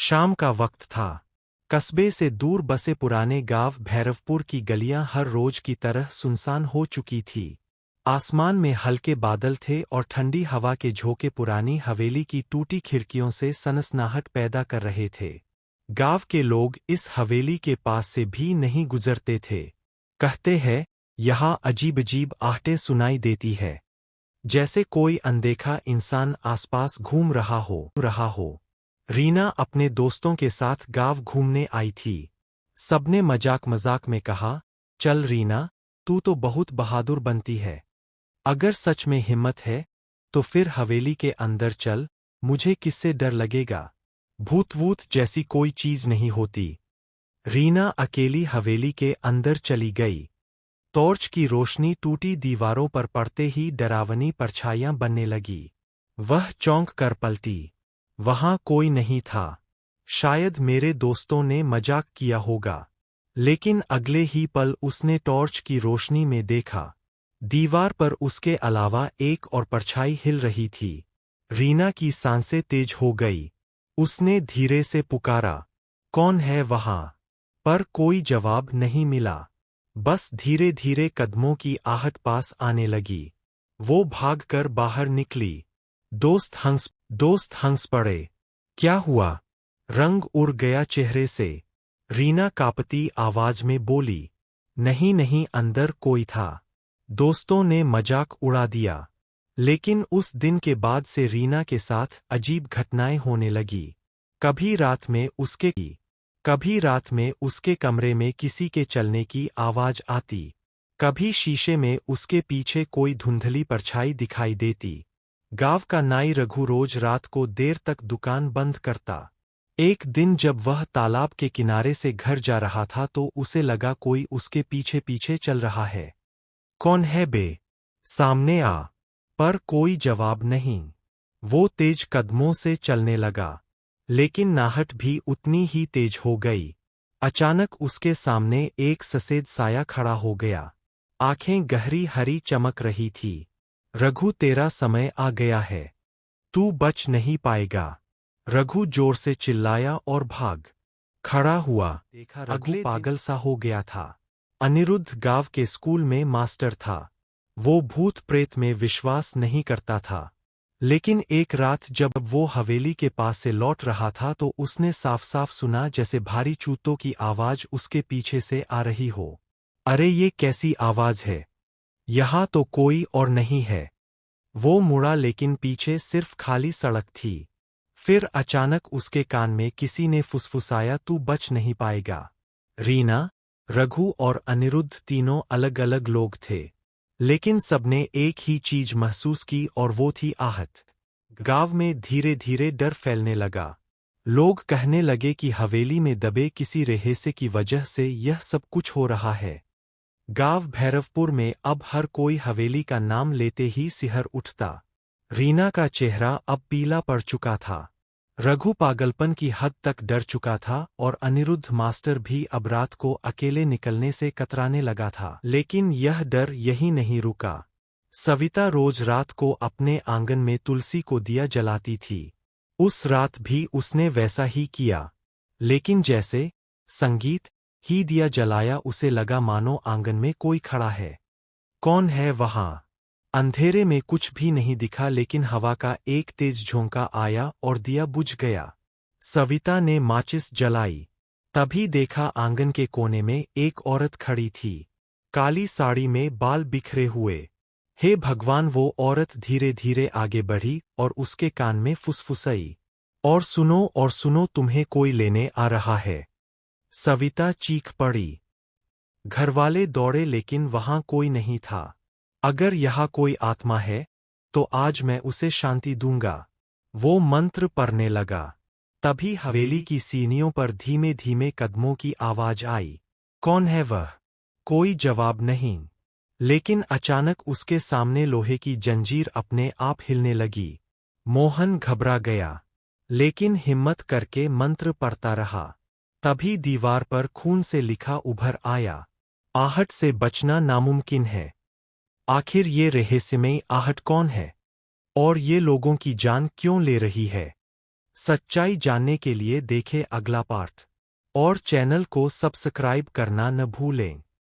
शाम का वक्त था। कस्बे से दूर बसे पुराने गांव भैरवपुर की गलियां हर रोज की तरह सुनसान हो चुकी थी। आसमान में हल्के बादल थे और ठंडी हवा के झोंके पुरानी हवेली की टूटी खिड़कियों से सनसनाहट पैदा कर रहे थे। गांव के लोग इस हवेली के पास से भी नहीं गुजरते थे। कहते हैं, यहाँ अजीब-अजीब आहटें सुनाई देती है, जैसे कोई अनदेखा इंसान आसपास घूम रहा हो। रीना अपने दोस्तों के साथ गांव घूमने आई थी। सबने मजाक में कहा, चल रीना, तू तो बहुत बहादुर बनती है। अगर सच में हिम्मत है तो फिर हवेली के अंदर चल, मुझे किससे डर लगेगा। भूत-वूत जैसी कोई चीज नहीं होती। रीना अकेली हवेली के अंदर चली गई। टॉर्च की रोशनी टूटी दीवारों पर पड़ते ही डरावनी परछाइयां बनने लगी। वह चौंक कर पलटी। वहां कोई नहीं था। शायद मेरे दोस्तों ने मजाक किया होगा। लेकिन अगले ही पल उसने टॉर्च की रोशनी में देखा। दीवार पर उसके अलावा एक और परछाई हिल रही थी। रीना की सांसें तेज हो गई। उसने धीरे से पुकारा, कौन है वहां? पर कोई जवाब नहीं मिला। बस धीरे-धीरे कदमों की आहट पास आने लगी। वो भागकर बाहर निकली। दोस्त हंस पड़े। क्या हुआ? रंग उड़ गया चेहरे से। रीना कांपती आवाज में बोली, नहीं, अंदर कोई था। दोस्तों ने मजाक उड़ा दिया। लेकिन उस दिन के बाद से रीना के साथ अजीब घटनाएं होने लगी। कभी रात में उसके कमरे में किसी के चलने की आवाज आती। कभी शीशे में उसके पीछे कोई धुंधली परछाई दिखाई देती। गांव का नाई रघु रोज रात को देर तक दुकान बंद करता। एक दिन जब वह तालाब के किनारे से घर जा रहा था तो उसे लगा कोई उसके पीछे पीछे चल रहा है। कौन है बे? सामने आ। पर कोई जवाब नहीं। वो तेज कदमों से चलने लगा। लेकिन नाहट भी उतनी ही तेज हो गई। अचानक उसके सामने एक सफेद साया खड़ा हो गया। आंखें गहरी हरी चमक रही थी। रघु, तेरा समय आ गया है। तू बच नहीं पाएगा। रघु जोर से चिल्लाया और भाग खड़ा हुआ। देखा, रघु पागल सा हो गया था। अनिरुद्ध गांव के स्कूल में मास्टर था। वो भूत प्रेत में विश्वास नहीं करता था। लेकिन एक रात जब वो हवेली के पास से लौट रहा था तो उसने साफ-साफ सुना जैसे भारी जूतों की आवाज उसके पीछे से आ रही हो। अरे ये कैसी आवाज है? यहाँ तो कोई और नहीं है। वो मुड़ा लेकिन पीछे सिर्फ खाली सड़क थी। फिर अचानक उसके कान में किसी ने फुसफुसाया, तू बच नहीं पाएगा। रीना, रघु और अनिरुद्ध तीनों अलग-अलग लोग थे। लेकिन सबने एक ही चीज महसूस की और वो थी आहट। गांव में धीरे-धीरे डर फैलने लगा। लोग कहने लगे कि हवेली में दबे किसी रहस्य की वजह से यह सब कुछ हो रहा है। गांव भैरवपुर में अब हर कोई हवेली का नाम लेते ही सिहर उठता। रीना का चेहरा अब पीला पड़ चुका था। रघु पागलपन की हद तक डर चुका था और अनिरुद्ध मास्टर भी अब रात को अकेले निकलने से कतराने लगा था। लेकिन यह डर यही नहीं रुका। सविता रोज रात को अपने आंगन में तुलसी को दिया जलाती थी। उस रात भी उसने वैसा ही किया। लेकिन जैसे संगीत ही दिया जलाया, उसे लगा मानो आंगन में कोई खड़ा है। कौन है वहां? अंधेरे में कुछ भी नहीं दिखा, लेकिन हवा का एक तेज झोंका आया और दिया बुझ गया। सविता ने माचिस जलाई। तभी देखा आंगन के कोने में एक औरत खड़ी थी, काली साड़ी में बाल बिखरे हुए। हे भगवान! वो औरत धीरे-धीरे आगे बढ़ी और उसके कान में फुसफुसाई, और सुनो, तुम्हें कोई लेने आ रहा है। सविता चीख पड़ी। घरवाले दौड़े लेकिन वहां कोई नहीं था। अगर यहाँ कोई आत्मा है तो आज मैं उसे शांति दूंगा। वो मंत्र पढ़ने लगा। तभी हवेली की सीढ़ियों पर धीमे-धीमे कदमों की आवाज आई। कौन है वह? कोई जवाब नहीं। लेकिन अचानक उसके सामने लोहे की जंजीर अपने आप हिलने लगी। मोहन घबरा गया, लेकिन हिम्मत करके मंत्र पढ़ता रहा। तभी दीवार पर खून से लिखा उभर आया, आहट से बचना नामुमकिन है। आखिर ये रहस्यमयी आहट कौन है? और ये लोगों की जान क्यों ले रही है? सच्चाई जानने के लिए देखें अगला पार्ट और चैनल को सब्सक्राइब करना न भूलें।